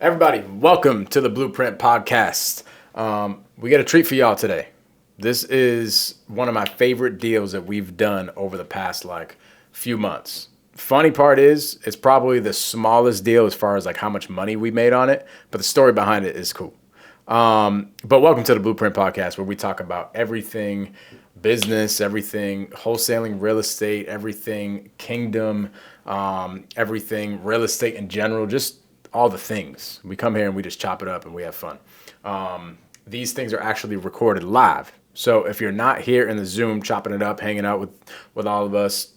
Everybody, welcome to the BluePrint podcast. We got a treat for y'all today. This is one of my favorite deals that we've done over the past few months. Funny part is, it's probably the smallest deal as far as how much money we made on it, but the story behind it is cool. But welcome to the BluePrint podcast, where we talk about everything business, everything wholesaling, real estate, everything kingdom, everything real estate in general, just all the things. We come here and we just chop it up and we have fun. These things are actually recorded live. So if you're not here in the Zoom chopping it up, hanging out with all of us,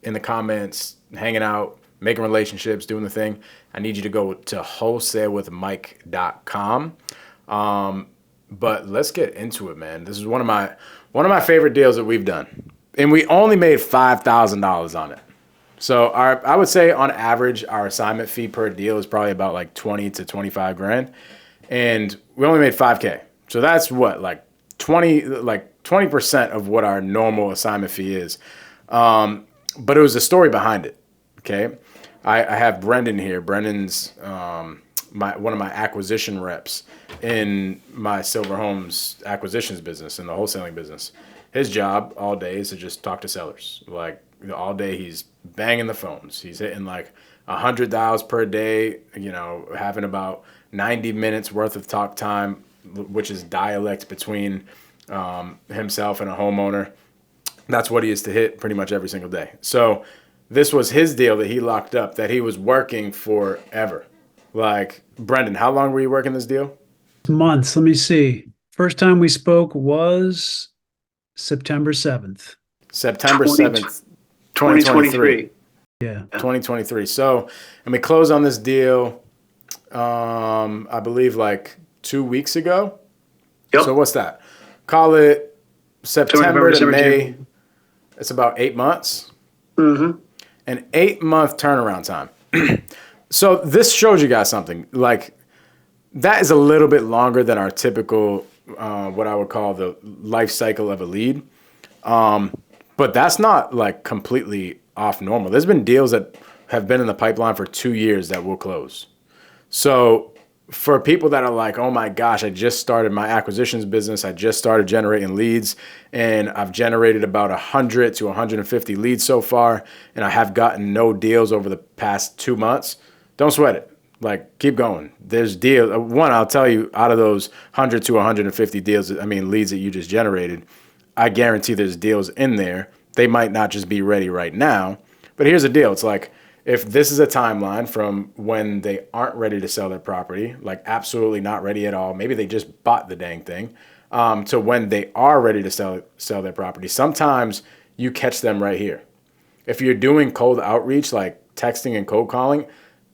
in the comments, hanging out, making relationships, doing the thing, I need you to go to wholesalewithmike.com. But let's get into it, man. This is one of my favorite deals that we've done. And we only made $5,000 on it. So I would say on average, our assignment fee per deal is probably about 20 to 25 grand. And we only made 5K. So that's what, 20% of what our normal assignment fee is. But it was a story behind it. Okay. I have Brendan here. Brendan's, one of my acquisition reps in my Silver Homes acquisitions business, in the wholesaling business. His job all day is to just talk to sellers. All day he's banging the phones. He's hitting 100 dials per day, having about 90 minutes worth of talk time, which is dialect between himself and a homeowner. That's what he is to hit pretty much every single day. So this was his deal that he locked up, that he was working forever. Brendan, how long were you working this deal? Months. Let me see. First time we spoke was September 7th. September 7th, 2023. Yeah. 2023. So, and we closed on this deal, I believe 2 weeks ago. Yep. So what's that? Call it September to May. It's about 8 months. Mm-hmm. An 8-month turnaround time. So this shows you guys something. That is a little bit longer than our typical, what I would call the life cycle of a lead. But that's not completely off normal. There's been deals that have been in the pipeline for 2 years that will close. So for people that are oh my gosh, I just started my acquisitions business. I just started generating leads, and I've generated about 100 to 150 leads so far, and I have gotten no deals over the past 2 months. Don't sweat it. Keep going. There's deals. One, I'll tell you, out of those 100 to 150 leads that you just generated, I guarantee there's deals in there. They might not just be ready right now, but here's the deal. It's if this is a timeline from when they aren't ready to sell their property, absolutely not ready at all, maybe they just bought the dang thing, to when they are ready to sell their property, sometimes you catch them right here. If you're doing cold outreach, texting and cold calling,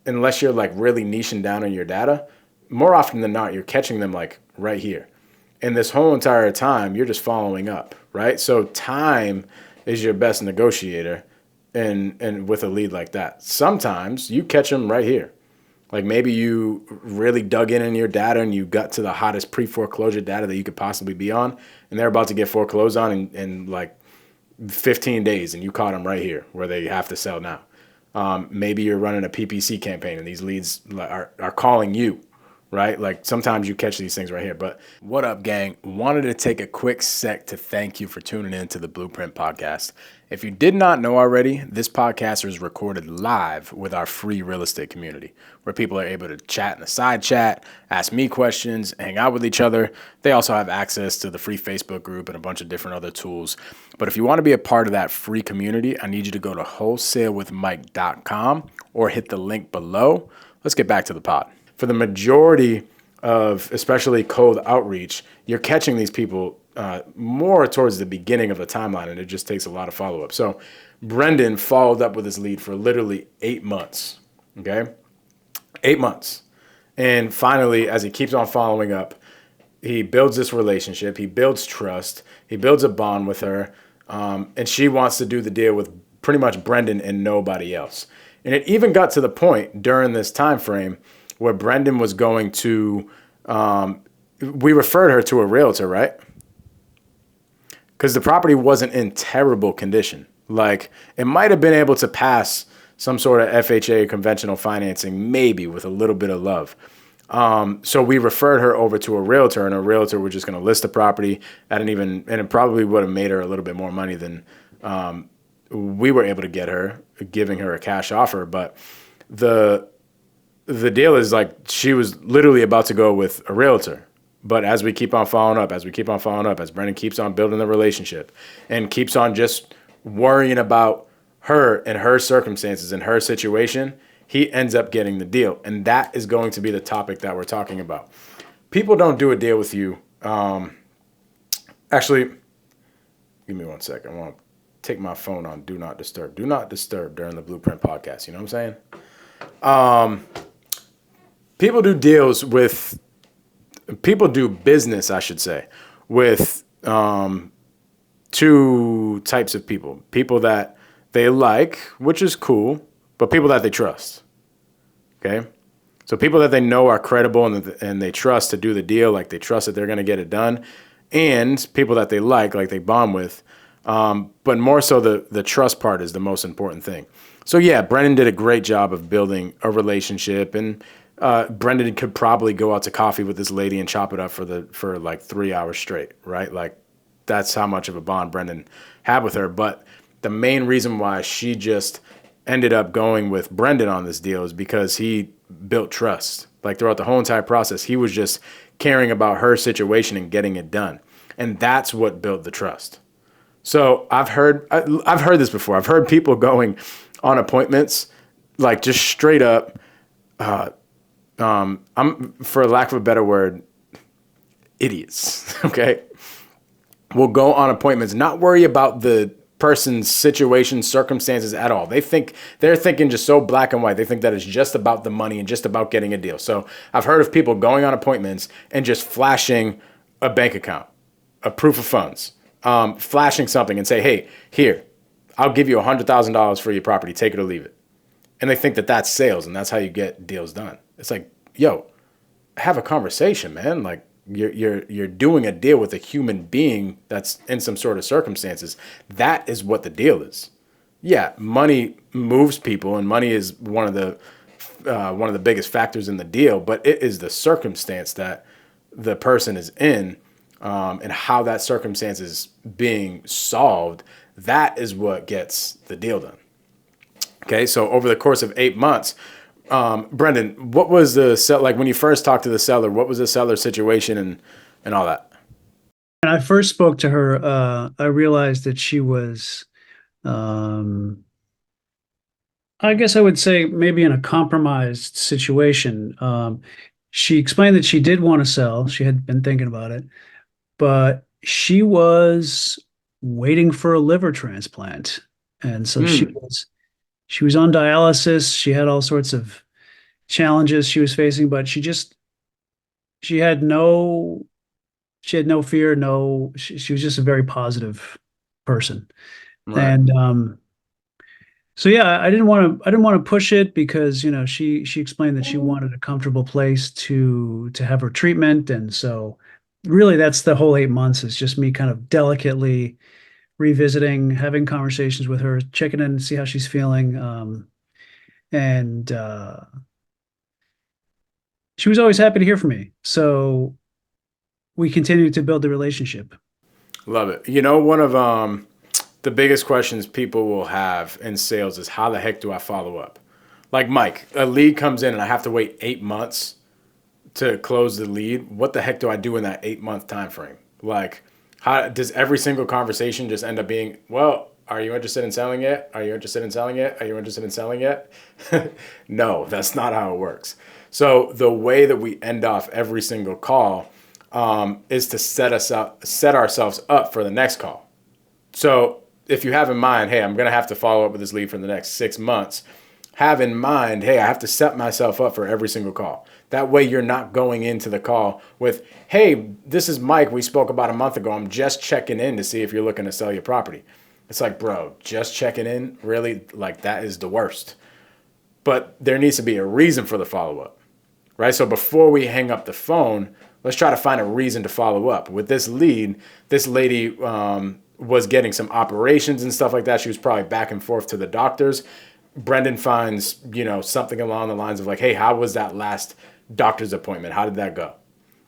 unless you're really niching down on your data, more often than not, you're catching them right here. And this whole entire time, you're just following up, right? So time is your best negotiator, and with a lead like that. Sometimes you catch them right here. Maybe you really dug in your data and you got to the hottest pre-foreclosure data that you could possibly be on, and they're about to get foreclosed on in 15 days, and you caught them right here where they have to sell now. Maybe you're running a PPC campaign and these leads are calling you, right? Sometimes you catch these things right here. But what up, gang? Wanted to take a quick sec to thank you for tuning in to the BluePrint podcast. If you did not know already, this podcast is recorded live with our free real estate community, where people are able to chat in the side chat, ask me questions, hang out with each other. They also have access to the free Facebook group and a bunch of different other tools. But if you want to be a part of that free community, I need you to go to wholesalewithmike.com or hit the link below. Let's get back to the pod. For the majority of, especially cold outreach, you're catching these people more towards the beginning of the timeline, and it just takes a lot of follow-up. So Brendan followed up with his lead for literally 8 months, okay? 8 months. And finally, as he keeps on following up, he builds this relationship, he builds trust, he builds a bond with her, and she wants to do the deal with pretty much Brendan and nobody else. And it even got to the point during this time frame where Brendan was going to, we referred her to a realtor, right? Because the property wasn't in terrible condition. It might have been able to pass some sort of FHA conventional financing, maybe with a little bit of love. So we referred her over to a realtor, and a realtor was just going to list the property at an even, and it probably would have made her a little bit more money than we were able to get her, giving her a cash offer. But the the deal is like she was literally about to go with a realtor. But as we keep on following up, as Brendan keeps on building the relationship and keeps on just worrying about her and her circumstances and her situation, he ends up getting the deal. And that is going to be the topic that we're talking about. People don't do a deal with you. Actually, give me 1 second. I want to take my phone on Do Not Disturb. Do Not Disturb during the BluePrint podcast. You know what I'm saying? People do deals with, people do business, I should say, with two types of people. People that they like, which is cool, but people that they trust. Okay? So people that they know are credible and they trust to do the deal, like they trust that they're going to get it done, and people that they like they bond with. But more so the trust part is the most important thing. So yeah, Brendan did a great job of building a relationship, and Brendan could probably go out to coffee with this lady and chop it up for like 3 hours straight, right? Like that's how much of a bond Brendan had with her. But the main reason why she just ended up going with Brendan on this deal is because he built trust. Like throughout the whole entire process, he was just caring about her situation and getting it done. And that's what built the trust. So I've heard this before. I've heard people going on appointments, like just straight up, I'm, for lack of a better word, idiots, okay? Will go on appointments, not worry about the person's situation, circumstances at all. They're thinking just so black and white. They think that it's just about the money and just about getting a deal. So I've heard of people going on appointments and just flashing a bank account, a proof of funds, flashing something and say, hey, here, I'll give you $100,000 for your property. Take it or leave it. And they think that that's sales and that's how you get deals done. It's like, yo, have a conversation, man. Like you're doing a deal with a human being that's in some sort of circumstances. That is what the deal is. Yeah, money moves people, and money is one of the biggest factors in the deal. But it is the circumstance that the person is in, and how that circumstance is being solved. That is what gets the deal done. Okay, so over the course of 8 months, Brendan, what was like when you first talked to the seller? What was the seller's situation and all that? When I first spoke to her, I realized that she was, I guess I would say maybe in a compromised situation. She explained that she did want to sell. She had been thinking about it, but she was waiting for a liver transplant. And so she was on dialysis. She had all sorts of challenges she was facing, but she had no fear, she was just a very positive person. Right. And so yeah, I didn't want to push it because, she explained that she wanted a comfortable place to have her treatment. And so really that's the whole 8 months is just me kind of delicately revisiting, having conversations with her, checking in, see how she's feeling. And she was always happy to hear from me. So we continued to build the relationship. Love it. You know, one of the biggest questions people will have in sales is how the heck do I follow up? Like Mike, a lead comes in and I have to wait 8 months to close the lead. What the heck do I do in that 8-month time frame? Like, how does every single conversation just end up being, well, are you interested in selling yet? Are you interested in selling yet? Are you interested in selling yet? No, that's not how it works. So the way that we end off every single call is to set ourselves up for the next call. So if you have in mind, hey, I'm going to have to follow up with this lead for the next 6 months, have in mind, hey, I have to set myself up for every single call. That way you're not going into the call with, hey, this is Mike. We spoke about a month ago. I'm just checking in to see if you're looking to sell your property. It's like, bro, just checking in? Really? Like that is the worst. But there needs to be a reason for the follow-up, right? So before we hang up the phone, let's try to find a reason to follow up. With this lead, this lady was getting some operations and stuff like that. She was probably back and forth to the doctors. Brendan finds, something along the lines of like, hey, how was that last doctor's appointment? How did that go?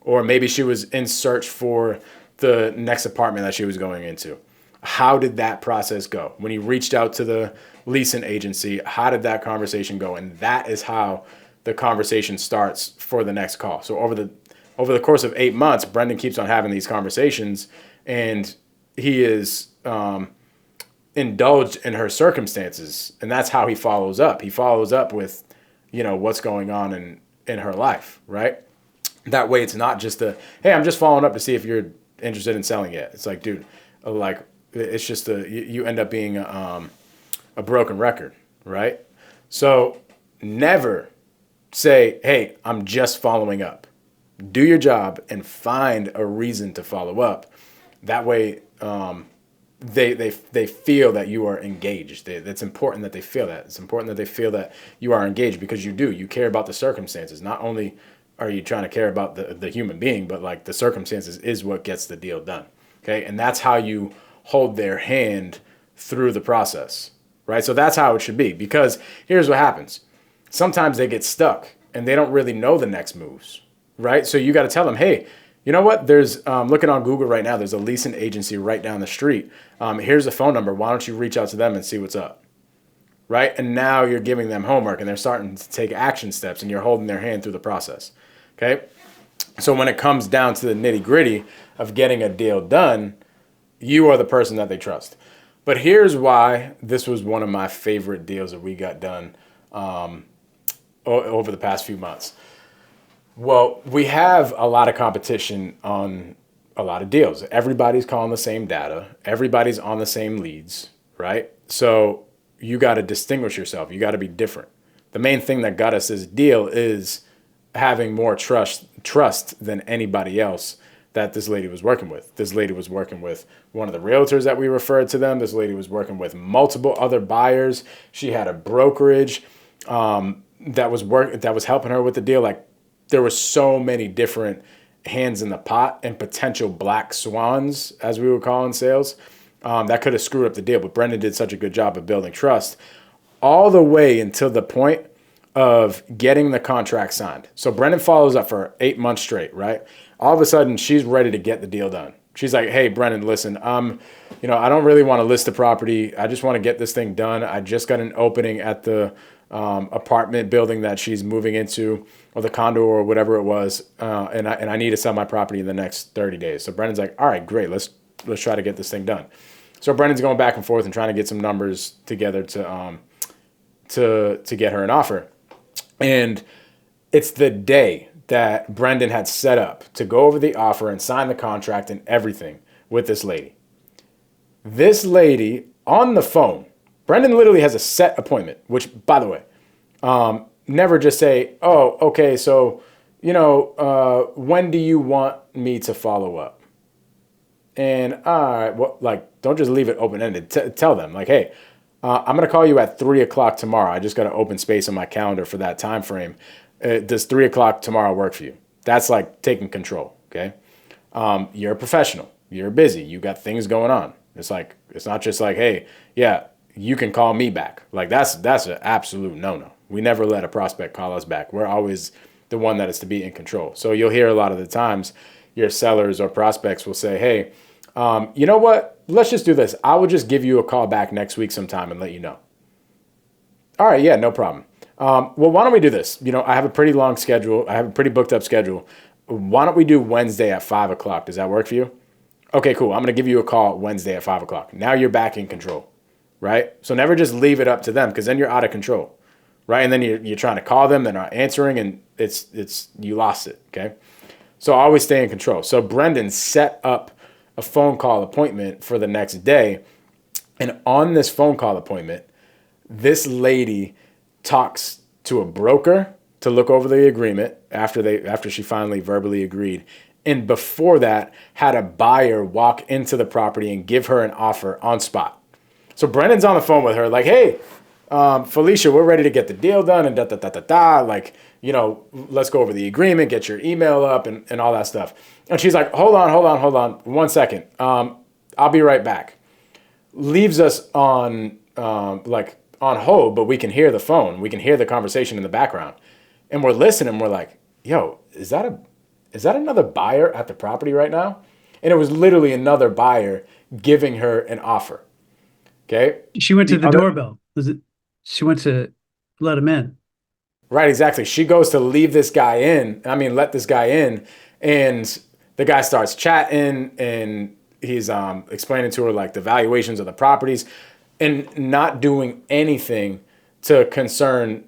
Or maybe she was in search for the next apartment that she was going into. How did that process go? When you reached out to the leasing agency, how did that conversation go? And that is how the conversation starts for the next call. So over the course of 8 months, Brendan keeps on having these conversations, and he is indulged in her circumstances, and that's how he follows up. He follows up with, what's going on in her life, right? That way, it's not just hey, I'm just following up to see if you're interested in selling it. It's like, dude, like it's just you end up being a broken record, right? So never say, hey, I'm just following up. Do your job and find a reason to follow up. That way, they feel that you are engaged. It's important that they feel that. It's important that they feel that you are engaged, because you do. You care about the circumstances. Not only are you trying to care about the human being, but like the circumstances is what gets the deal done. Okay. And that's how you hold their hand through the process, right? So that's how it should be, because here's what happens. Sometimes they get stuck and they don't really know the next moves, right? So you got to tell them, hey, you know what? There's looking on Google right now, there's a leasing agency right down the street. Here's a phone number. Why don't you reach out to them and see what's up? Right? And now you're giving them homework, and they're starting to take action steps, and you're holding their hand through the process. Okay? So when it comes down to the nitty gritty of getting a deal done, you are the person that they trust. But here's why this was one of my favorite deals that we got done over the past few months. Well, we have a lot of competition on a lot of deals. Everybody's calling the same data. Everybody's on the same leads, right? So you got to distinguish yourself. You got to be different. The main thing that got us this deal is having more trust than anybody else that this lady was working with. This lady was working with one of the realtors that we referred to them. This lady was working with multiple other buyers. She had a brokerage that was helping her with the deal. Like, there were so many different hands in the pot and potential black swans, as we would call in sales, that could have screwed up the deal. But Brendan did such a good job of building trust all the way until the point of getting the contract signed. So Brendan follows up for 8 months straight, right? All of a sudden, she's ready to get the deal done. She's like, hey, Brendan, listen, I don't really want to list the property. I just want to get this thing done. I just got an opening at the apartment building that she's moving into, or the condo or whatever it was, and I need to sell my property in the next 30 days. So Brendan's like, all right, great, let's try to get this thing done. So Brendan's going back and forth and trying to get some numbers together to get her an offer. And it's the day that Brendan had set up to go over the offer and sign the contract and everything with this lady. This lady on the phone, Brendan literally has a set appointment, which, by the way, never just say, oh, okay, so, when do you want me to follow up? And, all right, well, like, don't just leave it open-ended. Tell them, like, hey, I'm going to call you at 3 o'clock tomorrow. I just got to open space on my calendar for that time frame. Does 3 o'clock tomorrow work for you? That's like taking control, okay? You're a professional. You're busy. You got things going on. It's not just like, hey, yeah, you can call me back. Like, that's an absolute no-no. We never let a prospect call us back. We're always the one that is to be in control. So you'll hear a lot of the times your sellers or prospects will say, hey, you know what? Let's just do this. I will just give you a call back next week sometime and let you know. All right, yeah, no problem. Well, why don't we do this? I have a pretty long schedule. I have a pretty booked up schedule. Why don't we do Wednesday at 5 o'clock? Does that work for you? Okay, cool. I'm going to give you a call Wednesday at 5 o'clock. Now you're back in control, right? So never just leave it up to them, because then you're out of control, right? And then you're trying to call them, they're not answering, and it's you lost it, okay? So always stay in control. So Brendan set up a phone call appointment for the next day, and on this phone call appointment, this lady talks to a broker to look over the agreement after she finally verbally agreed. And before that, had a buyer walk into the property and give her an offer on spot. So Brendan's on the phone with her like, hey, Felicia, we're ready to get the deal done and da-da-da-da-da. Like, let's go over the agreement, get your email up and all that stuff. And she's like, hold on, 1 second. I'll be right back. Leaves us on like on hold, but we can hear the phone. We can hear the conversation in the background. And we're listening. We're like, yo, is that another buyer at the property right now? And it was literally another buyer giving her an offer. Okay. She went to The the other, doorbell. She went to let him in. right, exactly. She goes to leave this guy in. I mean, let this guy in. And the guy starts chatting and he's explaining to her like the valuations of the properties and not doing anything to concern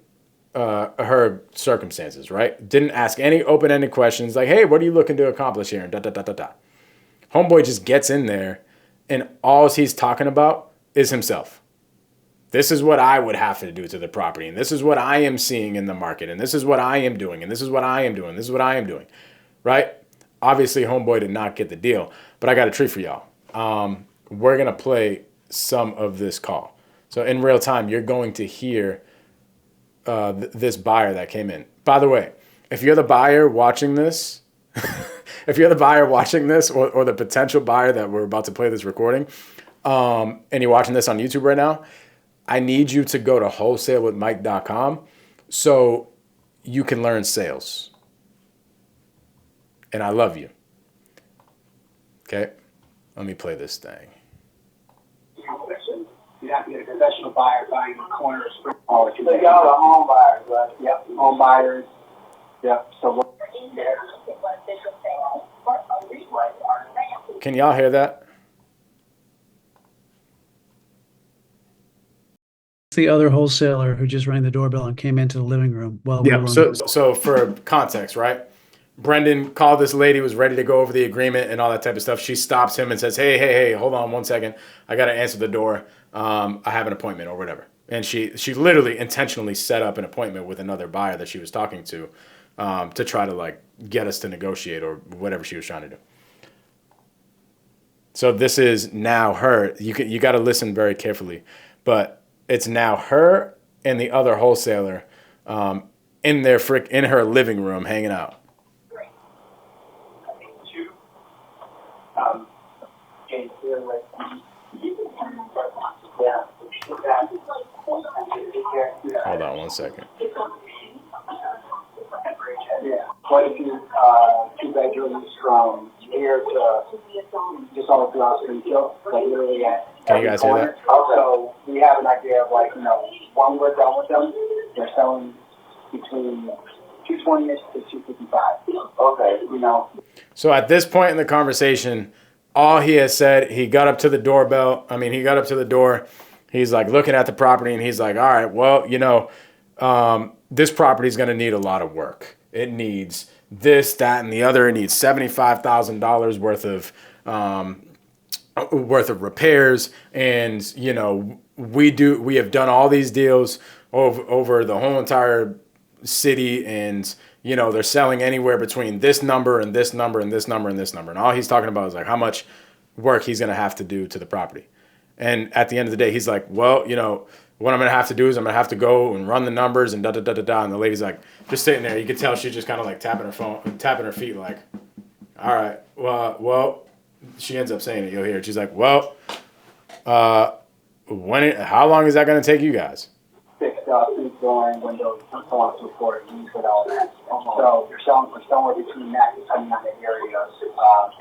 her circumstances, right? Didn't ask any open-ended questions like, hey, what are you looking to accomplish here? And da da da da da. Homeboy just gets in there and all he's talking about is himself. This is what I would have to do to the property, and this is what I am seeing in the market, and this is what I am doing, and this is what I am doing, this is what I am doing, right? Obviously, homeboy did not get the deal, but I got a treat for y'all. We're gonna play some of this call. So in real time, you're going to hear this buyer that came in. By the way, if you're the buyer watching this, if you're the buyer watching this, or the potential buyer that we're about to play this recording, and you're watching this on YouTube right now, I need you to go to wholesalewithmike.com so you can learn sales. And I love you. Okay, let me play this thing. You have to get a professional buyer buying a corner of spring mall. So y'all are home buyers, right? Yep, home buyers. Yep. So can y'all hear that? The other wholesaler who just rang the doorbell and came into the living room while we were Yeah. on. So for context, right? Brendan called this lady, was ready to go over the agreement and all that type of stuff. She stops him and says, hey, hold on 1 second. I got to answer the door. I have an appointment or whatever. And she literally intentionally set up an appointment with another buyer that she was talking to try to like get us to negotiate or whatever she was trying to do. So this is now her. You got to listen very carefully, but it's now her and the other wholesaler in her living room hanging out. Hold on 1 second. yeah, quite a few 2 bedrooms from here to just all throughout Springfield, like literally at Can you guys hear corner. that? So we have an idea of like, when we're done with them, they're selling between 220 to 255. Okay, So at this point in the conversation, all he has said, he got up to the doorbell. I mean, he got up to the door. He's like looking at the property and he's like, all right, well, this property is going to need a lot of work. It needs this, that, and the other. It needs $75,000 worth of repairs. And, we have done all these deals over the whole entire city, and they're selling anywhere between this number and this number and this number and this number. And all he's talking about is like how much work he's going to have to do to the property. And at the end of the day, he's like, well, what I'm going to have to do is I'm going to have to go and run the numbers and da da da da da. And the lady's like just sitting there. You could tell she's just kind of like tapping her feet like, all right, well, she ends up saying it. You'll hear it. She's like, well, how long is that going to take you guys? Fixed up, flooring, windows, so on and so forth, and all that. So you're selling for somewhere between that, depending on the area,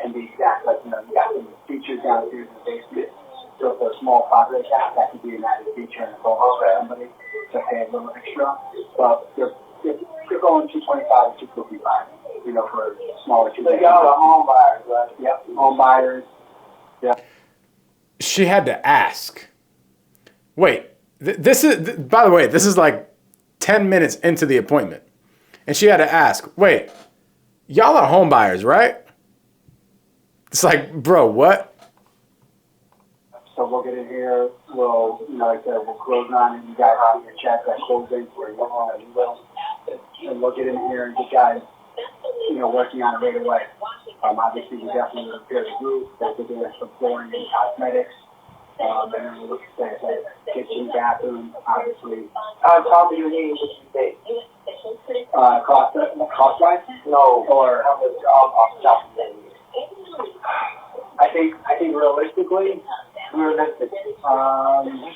and the exact, you got some features downstairs in the basement. So for a small property that could be an added feature in the home for somebody to pay a little extra. But you're going 225 to 255, for smaller two. So y'all are home buyers, right? Yep, home buyers. Yeah. She had to ask. Wait, by the way, this is like 10 minutes into the appointment. And she had to ask, wait, y'all are home buyers, right? It's like, bro, what? So we'll get in here, we'll close on it, you guys have your check that closing for your home, and you will. And we'll get in here and get guys, working on it right away. Obviously, we definitely repair the roof, we'll be doing some flooring and cosmetics. And then we'll look at the kitchen, bathroom, obviously. How much do you need today? Cost-wise? No. Or how much off the top of the head? I think realistically, you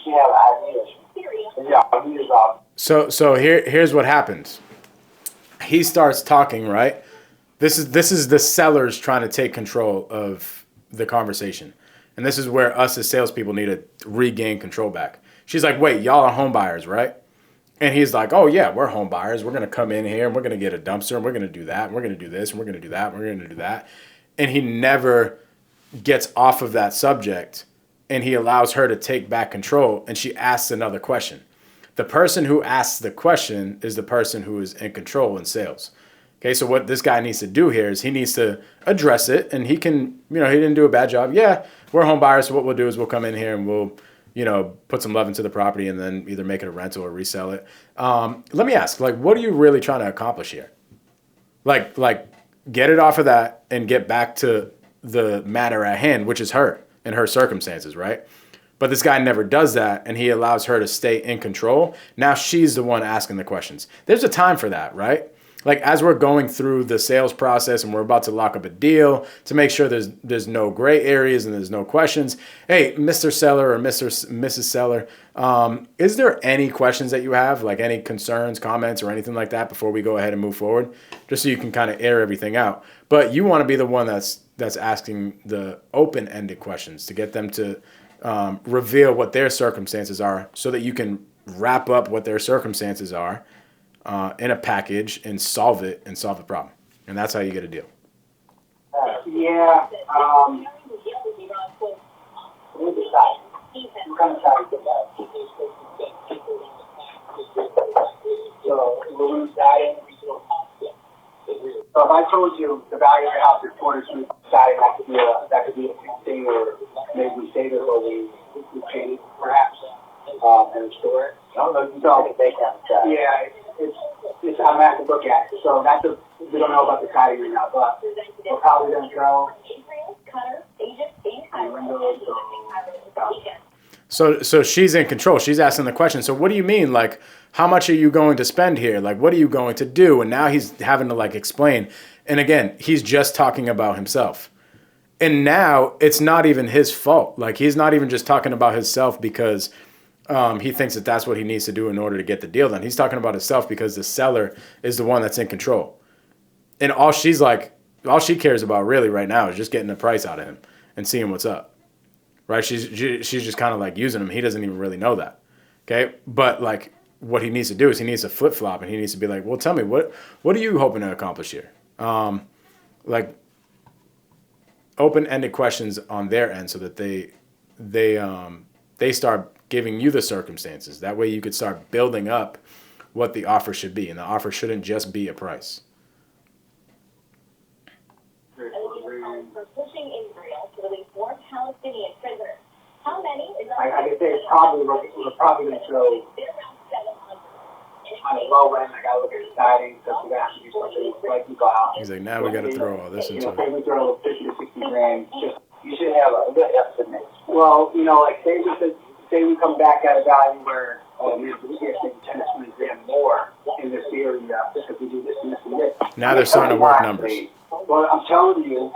should have ideas. Yeah, he is So here's what happens. He starts talking, right? This is the sellers trying to take control of the conversation. And this is where us as salespeople need to regain control back. She's like, wait, y'all are home buyers, right? And he's like, oh yeah, we're home buyers. We're gonna come in here and we're gonna get a dumpster and we're gonna do that and we're gonna do this and we're gonna do that and we're gonna do that. And he never gets off of that subject, and he allows her to take back control, and she asks another question. The person who asks the question is the person who is in control in sales. Okay, so what this guy needs to do here is he needs to address it, and he can, he didn't do a bad job. Yeah, we're home buyers, so what we'll do is we'll come in here and we'll, put some love into the property and then either make it a rental or resell it. Let me ask, what are you really trying to accomplish here? Like, get it off of that and get back to the matter at hand, which is her and her circumstances, right? But this guy never does that, and he allows her to stay in control. Now she's the one asking the questions. There's a time for that, right? Like, as we're going through the sales process and we're about to lock up a deal to make sure there's no gray areas and there's no questions. Hey, Mr. Seller or Mrs. Seller, is there any questions that you have, like any concerns, comments, or anything like that before we go ahead and move forward? Just so you can kind of air everything out. But you want to be the one that's asking the open-ended questions to get them to reveal what their circumstances are so that you can wrap up what their circumstances are in a package and solve the problem. And that's how you get a deal. Yeah. So if I told you the value of your house is 200 siding, that could be a thing, or maybe we save it or we paint it perhaps and restore it. I don't know if you don't think they can. Yeah, it's I'm gonna have to look at it. So we don't know about the siding right now, but we're probably gonna go windows. So she's in control. She's asking the question. So what do you mean? Like, how much are you going to spend here? Like, what are you going to do? And now he's having to explain. And again, he's just talking about himself. And now it's not even his fault. Like, he's not even just talking about himself because he thinks that that's what he needs to do in order to get the deal done. He's talking about himself because the seller is the one that's in control. And all she cares about really right now is just getting the price out of him and seeing what's up. Right? She's just kind of using him. He doesn't even really know that. Okay? But what he needs to do is he needs to flip-flop, and he needs to be like, well, tell me, what are you hoping to accomplish here? Open-ended questions on their end so that they start giving you the circumstances. That way you could start building up what the offer should be, and the offer shouldn't just be a price. I can say it's probably we're probably going to go on the low end. I got to look at the siding, so we got to do something like you go out. He's like, now we got to throw all this into it. Say we throw 50 to 60 grand. You should have a good estimate. Well, say we come back at a value where we get 10 to 20 grand more in this area because we do this and this and this. Now they're starting to work numbers. Well, I'm telling you,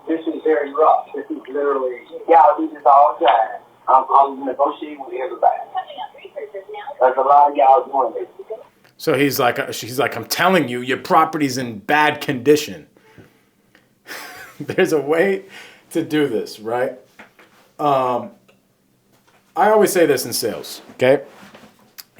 this is very rough. This is literally, I'll do this all the time. I'm negotiating with everybody. There's a lot of y'all doing this. So she's like, I'm telling you, your property's in bad condition. There's a way to do this, right? I always say this in sales, okay?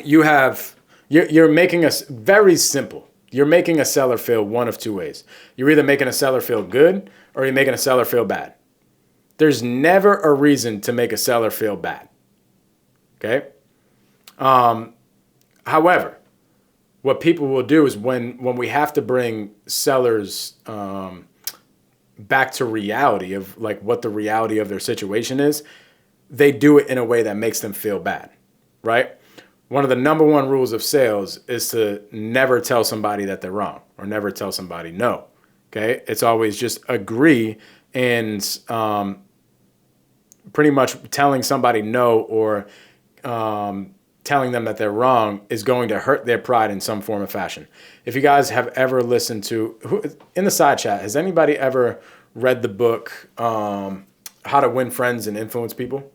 You're making us very simple. You're making a seller feel one of two ways. You're either making a seller feel good or you're making a seller feel bad. There's never a reason to make a seller feel bad. Okay? However, what people will do is when we have to bring sellers back to reality of what the reality of their situation is, they do it in a way that makes them feel bad, right? One of the number one rules of sales is to never tell somebody that they're wrong or never tell somebody no. Okay? It's always just agree, and pretty much telling somebody no or telling them that they're wrong is going to hurt their pride in some form or fashion. If you guys have ever listened to, in the side chat, has anybody ever read the book How to Win Friends and Influence People?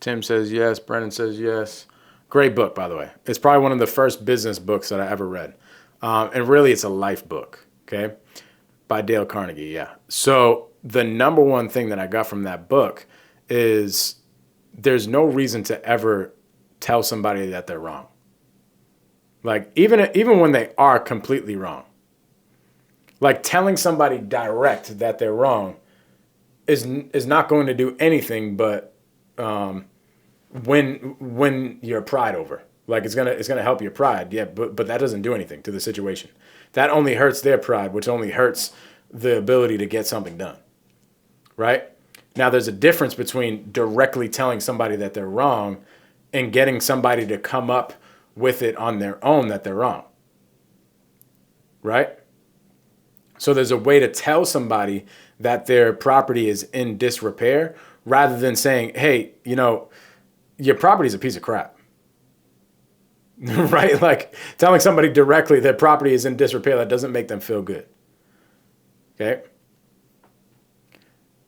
Tim says yes. Brennan says yes. Great book, by the way. It's probably one of the first business books that I ever read. And really, it's a life book, okay? By Dale Carnegie, yeah. So the number one thing that I got from that book is there's no reason to ever tell somebody that they're wrong. Like, even when they are completely wrong. Like, telling somebody direct that they're wrong is not going to do anything but win your pride over. Like, it's gonna help your pride, yeah, but that doesn't do anything to the situation. That only hurts their pride, which only hurts the ability to get something done, right? Now, there's a difference between directly telling somebody that they're wrong and getting somebody to come up with it on their own that they're wrong, right? So there's a way to tell somebody that their property is in disrepair rather than saying, hey, your property is a piece of crap, right? Like, telling somebody directly their property is in disrepair, that doesn't make them feel good, okay?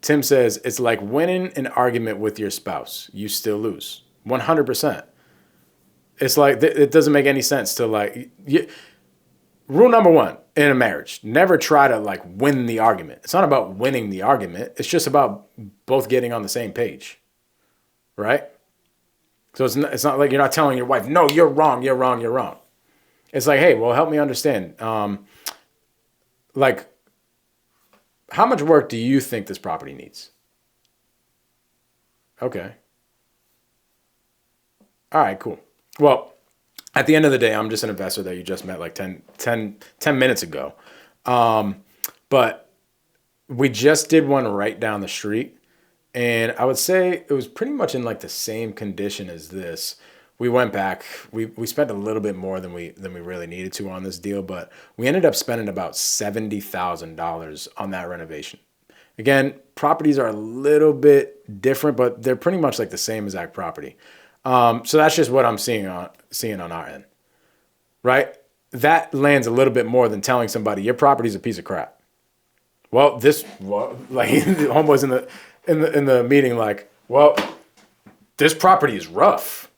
Tim says, it's like winning an argument with your spouse. You still lose. 100%. It's like, it doesn't make any sense to rule number one in a marriage, never try to like win the argument. It's not about winning the argument. It's just about both getting on the same page, right? So it's not like you're not telling your wife, no, you're wrong, you're wrong, you're wrong. It's like, hey, well, help me understand. Like, how much work do you think this property needs? Okay. All right, cool. Well, at the end of the day, I'm just an investor that you just met like 10 minutes ago. But we just did one right down the street. And I would say it was pretty much in like the same condition as this. We went back, we spent a little bit more than we really needed to on this deal, but we ended up spending about $70,000 on that renovation. Again, properties are a little bit different, but they're pretty much like the same exact property. So that's just what I'm seeing on our end, right? That lands a little bit more than telling somebody your property is a piece of crap. Well, like the homeboys in the meeting, like, well, this property is rough.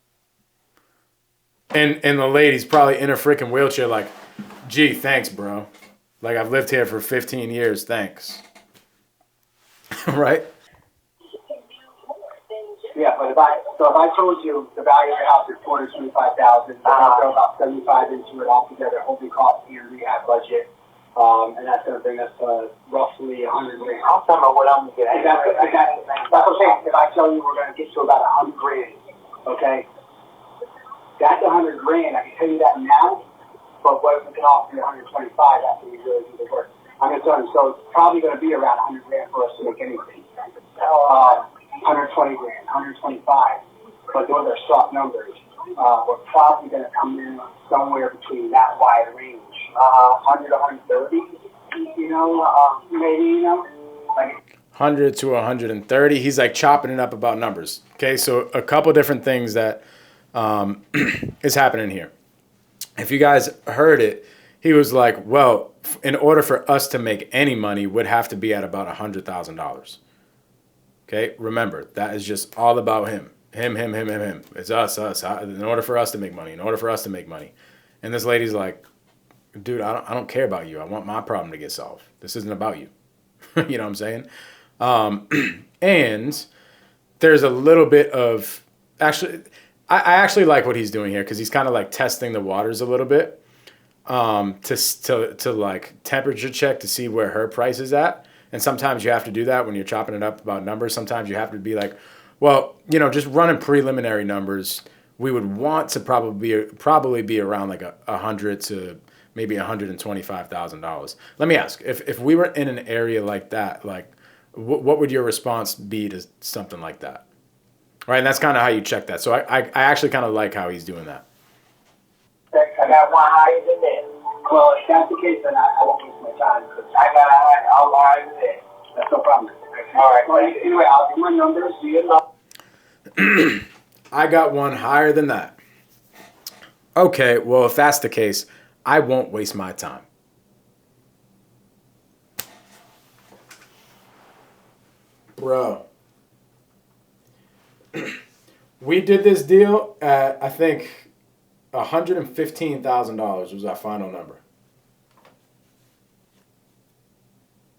And the lady's probably in a freaking wheelchair like, gee, thanks, bro. Like, I've lived here for 15 years, thanks. Right? Yeah, but if I told you the value of your house is $425,000, I throw about 75 into it altogether, holding cost and rehab budget, and that's going to bring us to roughly 100 grand. I'll tell you what I'm going to get. That's okay. If I tell you we're going to get to about 100 grand, okay? That's 100 grand. I can tell you that now, but what if we can offer you 125 after we really do the work? I'm going to tell you, so it's probably going to be around 100 grand for us to make anything. 120 grand, 125, but those are soft numbers. We're probably going to come in somewhere between that wide range, 100 to 130, maybe, like 100 to 130. He's like chopping it up about numbers. Okay, so a couple different things that is happening here. If you guys heard it, he was like, well, in order for us to make any money, would have to be at about $100,000. Okay, remember, that is just all about him. Him. It's us. In order for us to make money, And this lady's like, dude, I don't care about you. I want my problem to get solved. This isn't about you. You know what I'm saying? And there's a little bit of, actually, I actually like what he's doing here because he's kind of like testing the waters a little bit to like temperature check to see where her price is at. And sometimes you have to do that when you're chopping it up about numbers. Sometimes you have to be like, well, just running preliminary numbers, we would want to probably be around like $100 to maybe $125,000. Let me ask, if we were in an area like that, like what would your response be to something like that? Right, and that's kind of how you check that. So I actually kind of like how he's doing that. I got one higher than this. Well, if that's the case, then I won't waste my time. I got a higher than this. That's no problem. All right. Well, anyway, I'll do my numbers. See you. I got one higher than that. Okay, well, if that's the case, I won't waste my time. Bro. We did this deal at, I think, $115,000 was our final number.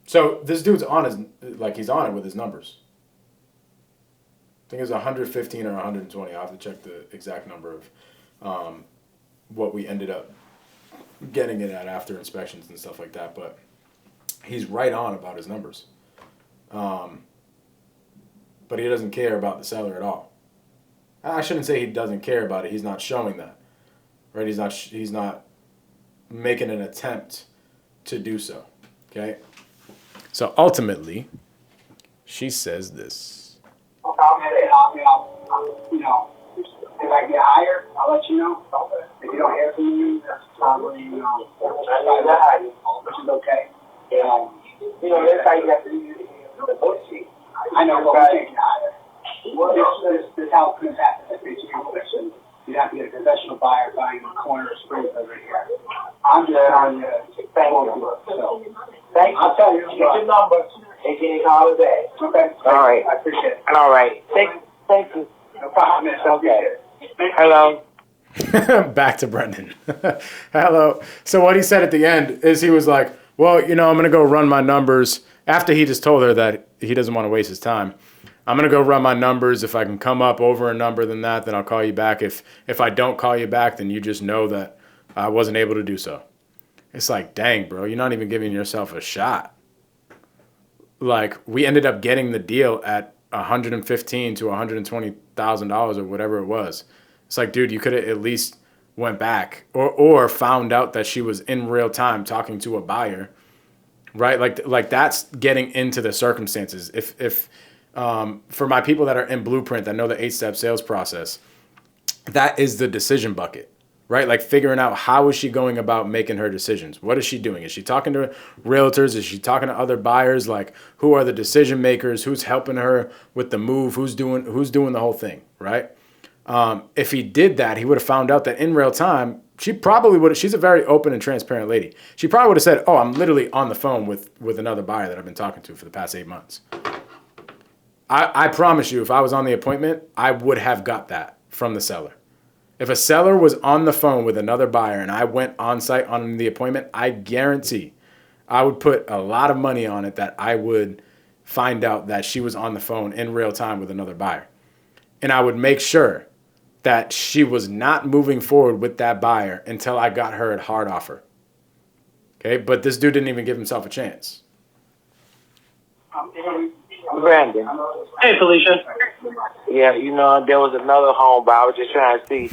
So this dude's on he's on it with his numbers. I think it was 115 or 120. I'll have to check the exact number of what we ended up getting it at after inspections and stuff like that. But he's right on about his numbers. But he doesn't care about the seller at all. I shouldn't say he doesn't care about it. He's not showing that, right? He's not making an attempt to do so. Okay. So ultimately, she says this. You know, if I get hired, I'll let you know. If you don't hear from me, that's probably, which is okay. That's how you have to do it. I know, but we can't get hired. This house couldn't happen. You'd have to get a professional buyer buying a corner of Springs over here. I'm just telling you, thank you. So, thank you. I'll tell you. Get your number and get a call today. Okay. All right. I appreciate it. All right. Thank you. No problem, man. Okay. Hello. Back to Brendan. Hello. So what he said at the end is he was like, well, I'm going to go run my numbers. After he just told her that he doesn't want to waste his time. I'm going to go run my numbers. If I can come up over a number than that, then I'll call you back. If I don't call you back, then you just know that I wasn't able to do so. It's like, dang, bro, you're not even giving yourself a shot. Like, we ended up getting the deal at $115,000 to $120,000 or whatever it was. It's like, dude, you could have at least went back or found out that she was in real time talking to a buyer, right? Like that's getting into the circumstances. If for my people that are in BluePrint that know the 8-step sales process, that is the decision bucket, right? Like figuring out how is she going about making her decisions? What is she doing? Is she talking to realtors? Is she talking to other buyers? Like who are the decision makers? Who's helping her with the move? Who's doing the whole thing, right? If he did that, he would have found out that in real time, she probably would have, she's a very open and transparent lady. She probably would have said, oh, I'm literally on the phone with another buyer that I've been talking to for the past 8 months. I promise you, if I was on the appointment, I would have got that from the seller. If a seller was on the phone with another buyer and I went on site on the appointment, I guarantee I would put a lot of money on it that I would find out that she was on the phone in real time with another buyer. And I would make sure that she was not moving forward with that buyer until I got her at hard offer. Okay, but this dude didn't even give himself a chance. Brandon. Hey, Felicia. Yeah, there was another home, but I was just trying to see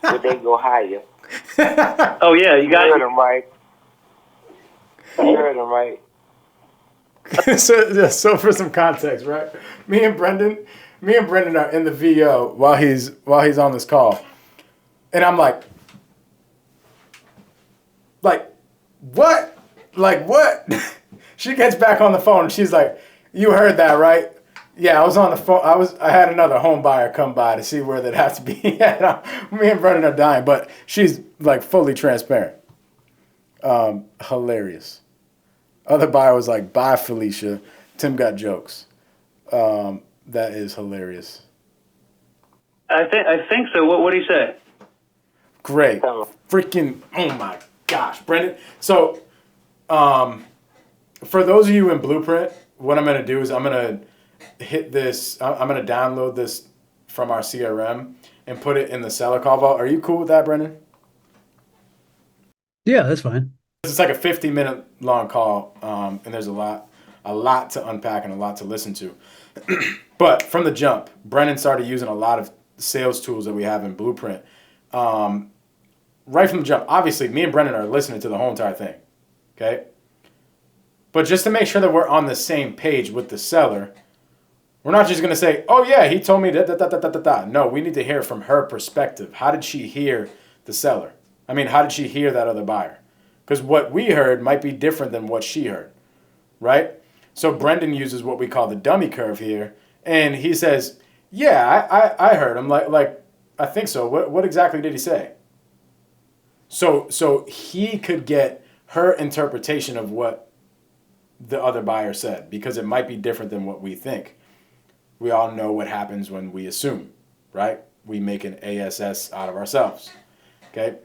would they go higher. Oh, yeah, you got heard him right. You heard him right. So for some context, right? Me and Brendan are in the VO while he's on this call. And I'm like, what? Like, what? She gets back on the phone and she's like, you heard that, right? Yeah, I was on the phone. I had another home buyer come by to see where they'd have to be. Me and Brendan are dying, but she's like fully transparent. Hilarious. Other buyer was like, bye, Felicia. Tim got jokes. That is hilarious. I think so. What did he say? Great. Freaking, oh my gosh, Brendan. So, for those of you in BluePrint, what I'm going to do is I'm going to hit this. I'm going to download this from our CRM and put it in the seller call vault. Are you cool with that, Brendan? Yeah, that's fine. It's like a 50-minute long call, and there's a lot to unpack and a lot to listen to. But from the jump, Brendan started using a lot of sales tools that we have in BluePrint. Right from the jump, obviously, me and Brendan are listening to the whole entire thing, okay? But just to make sure that we're on the same page with the seller, we're not just going to say, oh, yeah, he told me da. No, we need to hear from her perspective. How did she hear the seller? I mean, how did she hear that other buyer? Because what we heard might be different than what she heard, right? So Brendan uses what we call the dummy curve here, and he says, yeah, I heard him. Like I think so. What exactly did he say? So he could get her interpretation of what the other buyer said, because it might be different than what we think. We all know what happens when we assume, right? We make an ASS out of ourselves. Okay.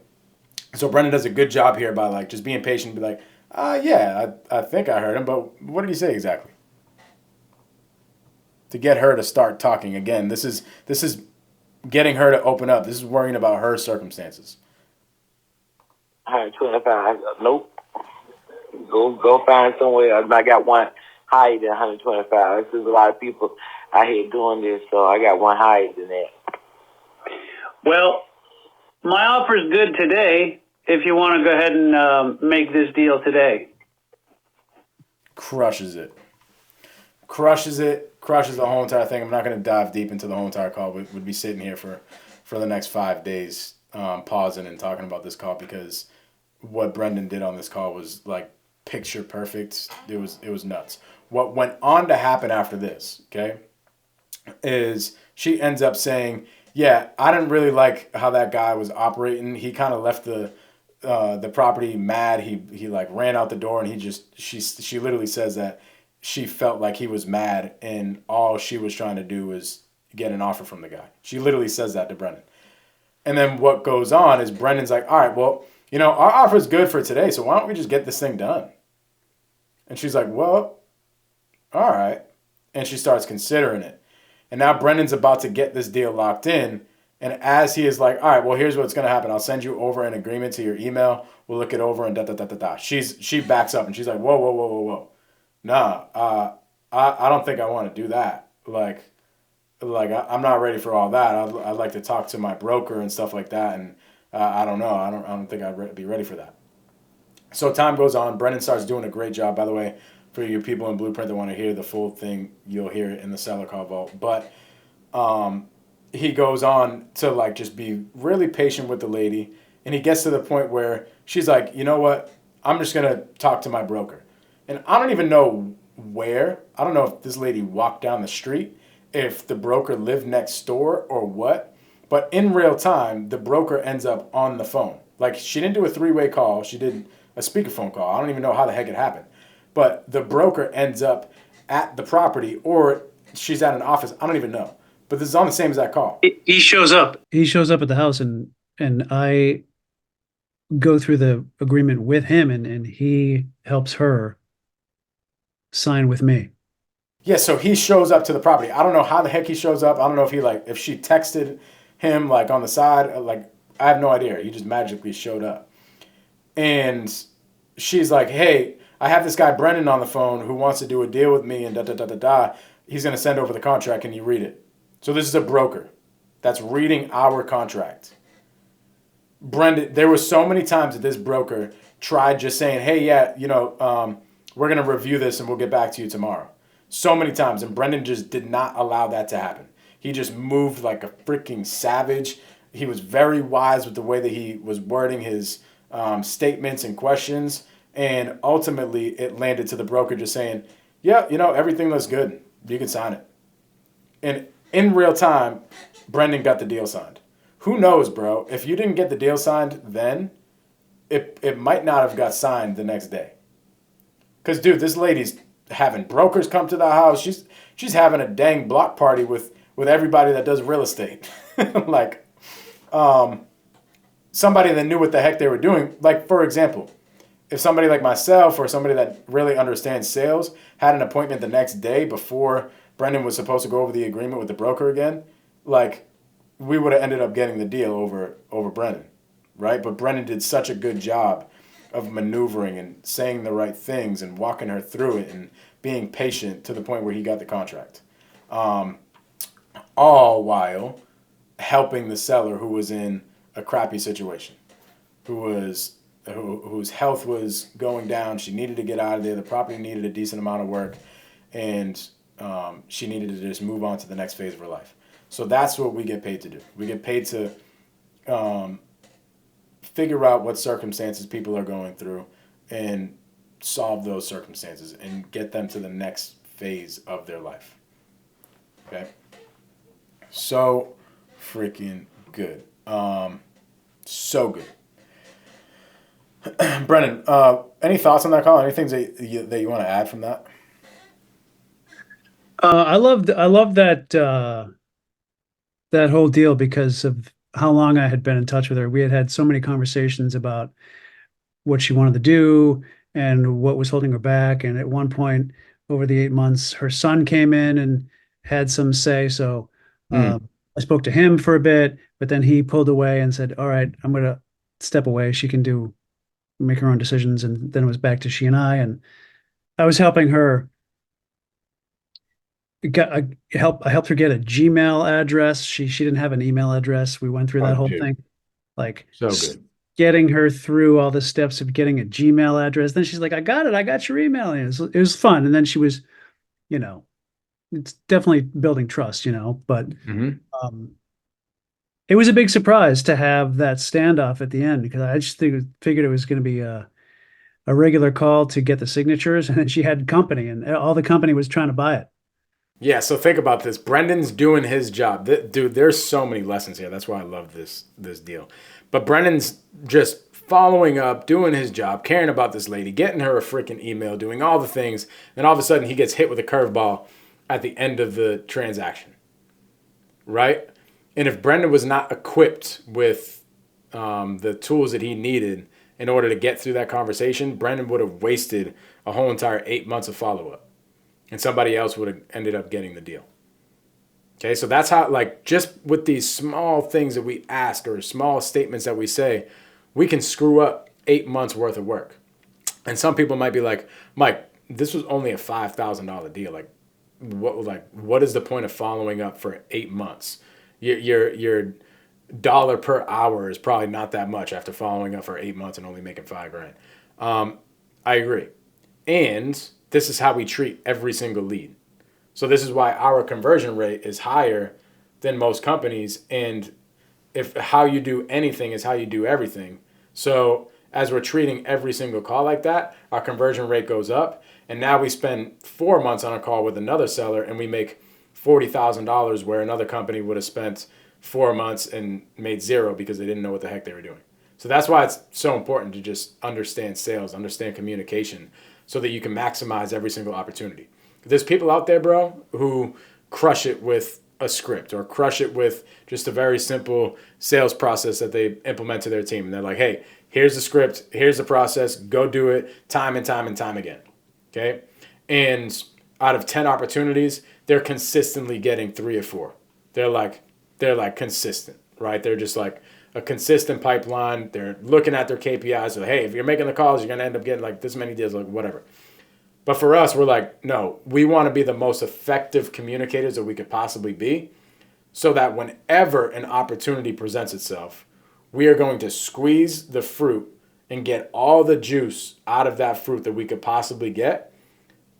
So Brendan does a good job here by like just being patient, and be like, yeah, I think I heard him, but what did he say exactly? To get her to start talking again. This is getting her to open up. This is worrying about her circumstances. 125. Nope. Go find somewhere else. I got one higher than 125. There's a lot of people out here doing this, so I got one higher than that. Well, my offer's good today if you want to go ahead and make this deal today. Crushes it. Crushes the whole entire thing. I'm not going to dive deep into the whole entire call. We'd be sitting here for the next 5 days, pausing and talking about this call, because what Brendan did on this call was like picture perfect. It was nuts. What went on to happen after this, okay, is she ends up saying, yeah, I didn't really like how that guy was operating. He kind of left the property mad. He like ran out the door, and she literally says that she felt like he was mad, and all she was trying to do was get an offer from the guy. She literally says that to Brendan. And then what goes on is Brendan's like, all right, well, our offer's good for today, so why don't we just get this thing done? And she's like, well, all right. And she starts considering it. And now Brendan's about to get this deal locked in. And as he is like, all right, well, here's what's going to happen. I'll send you over an agreement to your email. We'll look it over and da-da-da-da-da. She backs up and she's like, whoa, whoa, whoa, whoa, whoa. Nah, I don't think I want to do that. Like I'm not ready for all that. I'd like to talk to my broker and stuff like that. And I don't know. I don't think I'd be ready for that. So time goes on. Brendan starts doing a great job. By the way, for you people in BluePrint that want to hear the full thing, you'll hear it in the seller call vault. But he goes on to like just be really patient with the lady, and he gets to the point where she's like, you know what? I'm just gonna talk to my broker. And I don't even know where. I don't know if this lady walked down the street, if the broker lived next door or what. But in real time, the broker ends up on the phone. Like, she didn't do a three-way call. She did a speakerphone call. I don't even know how the heck it happened. But the broker ends up at the property, or she's at an office. I don't even know. But this is on the same exact call. He shows up. He shows up at the house, and I go through the agreement with him, and he helps her sign with me. Yeah, so he shows up to the property. I don't know how the heck he shows up. I don't know if she texted him like on the side. Like, I have no idea. He just magically showed up. And she's like, hey, I have this guy Brendan on the phone who wants to do a deal with me and da-da-da-da-da. He's going to send over the contract. Can you read it? So this is a broker that's reading our contract. Brendan, there were so many times that this broker tried just saying, hey, yeah, we're going to review this and we'll get back to you tomorrow. So many times. And Brendan just did not allow that to happen. He just moved like a freaking savage. He was very wise with the way that he was wording his statements and questions. And ultimately, it landed to the broker just saying, yeah, everything looks good. You can sign it. And in real time, Brendan got the deal signed. Who knows, bro? If you didn't get the deal signed then, it might not have got signed the next day. Because, dude, this lady's having brokers come to the house. She's having a dang block party with everybody that does real estate. Like, somebody that knew what the heck they were doing. Like, for example, if somebody like myself or somebody that really understands sales had an appointment the next day before Brendan was supposed to go over the agreement with the broker again, like, we would have ended up getting the deal over Brendan, right? But Brendan did such a good job of maneuvering and saying the right things and walking her through it and being patient to the point where he got the contract. All while helping the seller who was in a crappy situation, whose health was going down. She needed to get out of there. The property needed a decent amount of work, and she needed to just move on to the next phase of her life. So that's what we get paid to do. We get paid to figure out what circumstances people are going through and solve those circumstances and get them to the next phase of their life. Okay? So freaking good. So good. Brennan, any thoughts on that call? Anything that you want to add from that? I love that that whole deal because of how long I had been in touch with her. We had had so many conversations about what she wanted to do and what was holding her back. And at one point, over the 8 months, her son came in and had some say. So Mm. I spoke to him for a bit, but then he pulled away and said, "All right, I'm going to step away. She can make her own decisions." And then it was back to she and and I was helping her got I helped her get a Gmail address. She didn't have an email address. We went through Oh, that whole dude, thing, like so good. getting her through all the steps of getting a Gmail address. Then she's like, "I got it. I got your email." And it was fun. And then she was, you know, it's definitely building trust, but Hmm. um, it was a big surprise to have that standoff at the end because I just figured it was going to be a regular call to get the signatures, and then she had company, and all the company was trying to buy it. Yeah, so think about this. Brendan's doing his job. Dude, there's so many lessons here. That's why I love this deal. But Brendan's just following up, doing his job, caring about this lady, getting her a freaking email, doing all the things. And all of a sudden, he gets hit with a curveball at the end of the transaction, right? And if Brendan was not equipped with the tools that he needed in order to get through that conversation, Brendan would have wasted a whole entire 8 months of follow up, and somebody else would have ended up getting the deal. Okay, so that's how, like, just with these small things that we ask or small statements that we say, we can screw up 8 months worth of work. And some people might be like, Mike, this was only a $5,000 deal. What is the point of following up for 8 months? Your dollar per hour is probably not that much after following up for 8 months and only making $5,000. I agree. And this is how we treat every single lead. So this is why our conversion rate is higher than most companies. And if how you do anything is how you do everything. So as we're treating every single call like that, our conversion rate goes up. And now we spend 4 months on a call with another seller and we make $40,000 where another company would have spent 4 months and made zero because they didn't know what the heck they were doing. So that's why it's so important to just understand sales, understand communication, so that you can maximize every single opportunity. There's people out there, bro, who crush it with a script or crush it with just a very simple sales process that they implement to their team. And they're like, hey, here's the script, here's the process, go do it time and time and time again. Okay. And out of 10 opportunities, they're consistently getting 3 or 4. They're like consistent, right? They're just like a consistent pipeline. They're looking at their KPIs. So, hey, if you're making the calls, you're going to end up getting like this many deals, like whatever. But for us, we're like, no, we want to be the most effective communicators that we could possibly be, so that whenever an opportunity presents itself, we are going to squeeze the fruit and get all the juice out of that fruit that we could possibly get,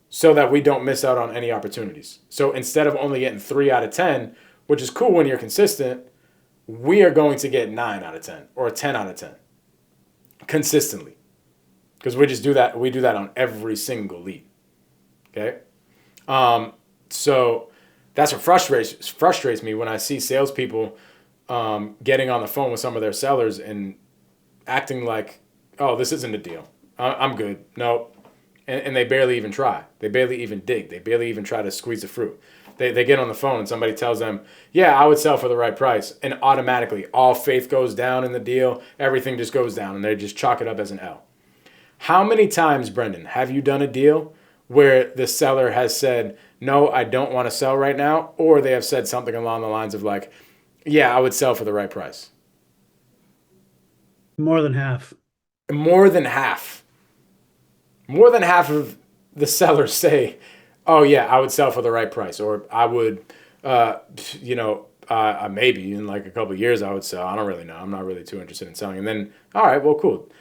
so that we don't miss out on any opportunities. So instead of only getting 3 out of 10, which is cool when you're consistent, we are going to get 9 out of 10 or 10 out of 10 consistently. Because we just do that. We do that on every single lead. Okay. So that's what frustrates me when I see salespeople getting on the phone with some of their sellers and acting like, oh, this isn't a deal. I'm good. No. And they barely even try. They barely even dig. They barely even try to squeeze the fruit. They get on the phone and somebody tells them, yeah, I would sell for the right price. And automatically all faith goes down in the deal. Everything just goes down and they just chalk it up as an L. How many times, Brendan, have you done a deal where the seller has said, no, I don't want to sell right now, or they have said something along the lines of like, yeah, I would sell for the right price? More than half. More than half. More than half of the sellers say, oh, yeah, I would sell for the right price, or I would, maybe in like a couple of years I would sell. I don't really know. I'm not really too interested in selling. And then, all right, well, cool.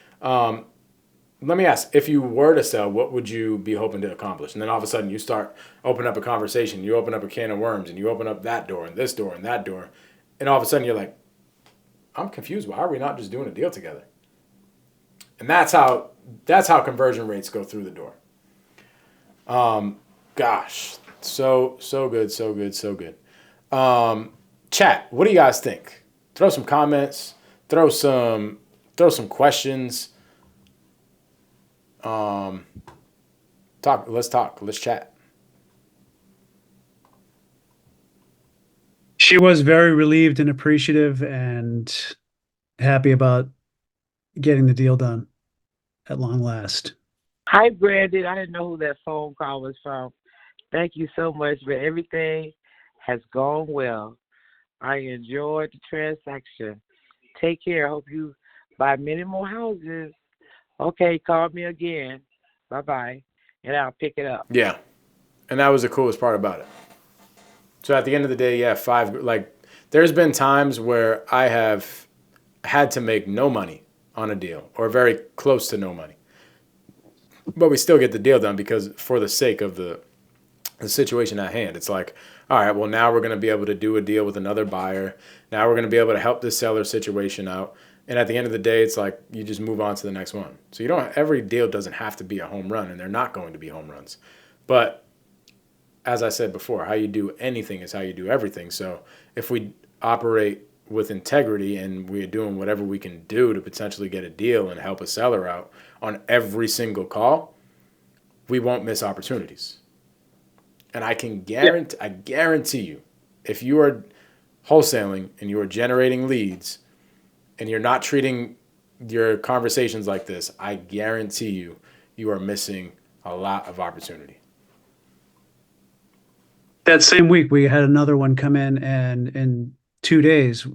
Let me ask, if you were to sell, what would you be hoping to accomplish? And then all of a sudden you start open up a conversation, you open up a can of worms, and you open up that door and this door and that door. And all of a sudden you're like, I'm confused. Why are we not just doing a deal together? And that's how conversion rates go through the door. Gosh, so good, so good, so good. Chat, what do you guys think? Throw some comments, throw some questions. Let's chat. She was very relieved and appreciative and happy about getting the deal done at long last. Hi, Brandon. I didn't know who that phone call was from. Thank you so much, but everything has gone well. I enjoyed the transaction. Take care. Hope you buy many more houses. Okay, call me again. Bye-bye. And I'll pick it up. Yeah. And that was the coolest part about it. So at the end of the day, yeah, there's been times where I have had to make no money on a deal or very close to no money. But we still get the deal done because for the sake of the situation at hand, it's like, all right, well, now we're going to be able to do a deal with another buyer. Now we're going to be able to help the seller situation out. And at the end of the day, it's like you just move on to the next one. So every deal doesn't have to be a home run, and they're not going to be home runs. But as I said before, how you do anything is how you do everything. So if we operate with integrity and we're doing whatever we can do to potentially get a deal and help a seller out on every single call, we won't miss opportunities. And I guarantee you, if you are wholesaling and you are generating leads and you're not treating your conversations like this, I guarantee you are missing a lot of opportunity. That same week, we had another one come in, and in 2 days,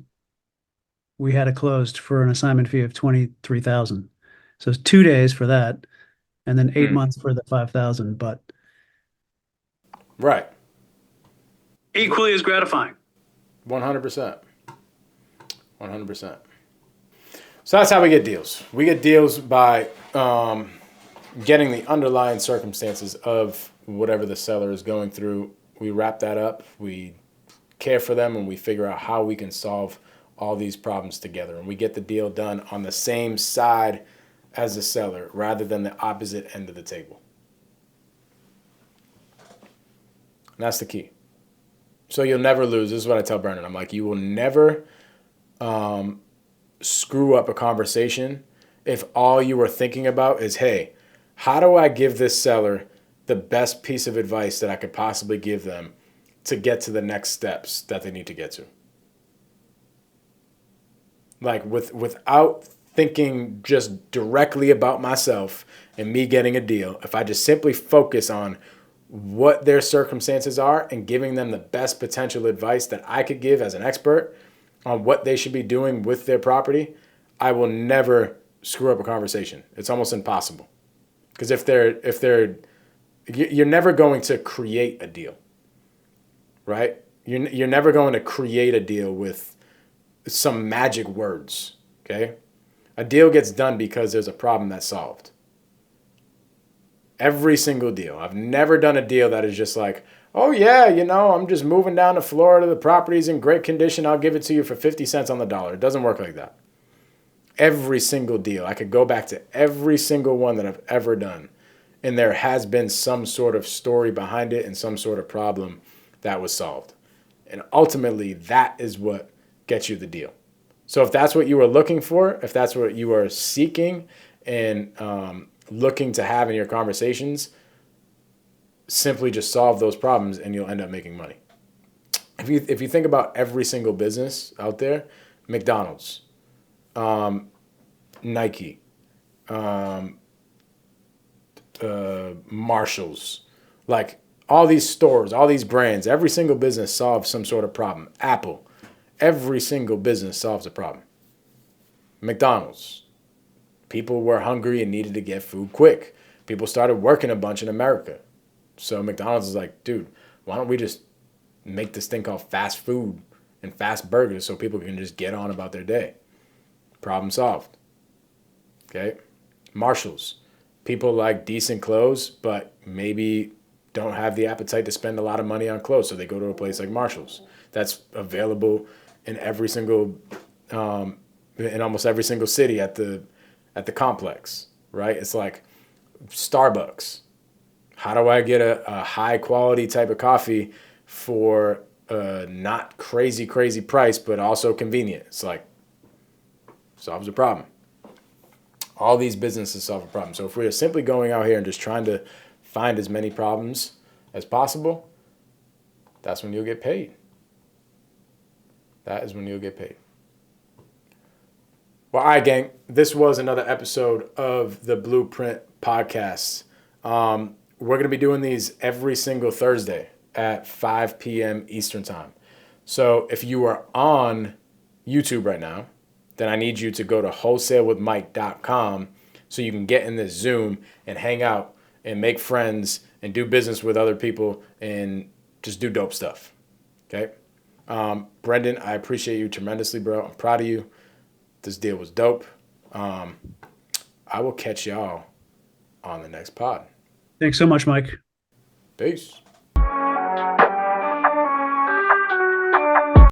we had it closed for an assignment fee of $23,000. So it's 2 days for that, and then 8 months for the 5,000. But right, equally as gratifying. 100%. 100%. So that's how we get deals. We get deals by getting the underlying circumstances of whatever the seller is going through. We wrap that up. We care for them, and we figure out how we can solve all these problems together. And we get the deal done on the same side as the seller rather than the opposite end of the table. And that's the key. So you'll never lose. This is what I tell Brennan. I'm like, you will never screw up a conversation if all you are thinking about is, hey, how do I give this seller the best piece of advice that I could possibly give them to get to the next steps that they need to get to? Like without thinking just directly about myself and me getting a deal, if I just simply focus on what their circumstances are and giving them the best potential advice that I could give as an expert on what they should be doing with their property, I will never screw up a conversation. It's almost impossible. Because you're never going to create a deal, right? You're never going to create a deal with some magic words, okay? A deal gets done because there's a problem that's solved. Every single deal. I've never done a deal that is just like, oh yeah, I'm just moving down to Florida. The property's in great condition. I'll give it to you for 50 cents on the dollar. It doesn't work like that. Every single deal. I could go back to every single one that I've ever done, and there has been some sort of story behind it and some sort of problem that was solved. And ultimately, that is what gets you the deal. So if that's what you are looking for, if that's what you are seeking and looking to have in your conversations, simply just solve those problems and you'll end up making money. If you think about every single business out there, McDonald's, Nike, Marshalls, like all these stores, all these brands, every single business solves some sort of problem. Apple, every single business solves a problem. McDonald's, people were hungry and needed to get food quick. People started working a bunch in America. So McDonald's is like, dude, why don't we just make this thing called fast food and fast burgers so people can just get on about their day? Problem solved. Okay? Marshalls. People like decent clothes, but maybe don't have the appetite to spend a lot of money on clothes, so they go to a place like Marshalls. That's available in every single, in almost every single city at the complex, right? It's like Starbucks. How do I get a high quality type of coffee for a not crazy price, but also convenient? It's like, solves a problem. All these businesses solve a problem. So if we're simply going out here and just trying to find as many problems as possible, that's when you'll get paid. That is when you'll get paid. Well, all right, gang. This was another episode of the BluePrint podcast. We're going to be doing these every single Thursday at 5 p.m. Eastern time. So if you are on YouTube right now, then I need you to go to wholesalewithmike.com so you can get in this Zoom and hang out and make friends and do business with other people and just do dope stuff. Okay? Brendan, I appreciate you tremendously, bro. I'm proud of you. This deal was dope. I will catch y'all on the next pod. Thanks so much, Mike. Peace.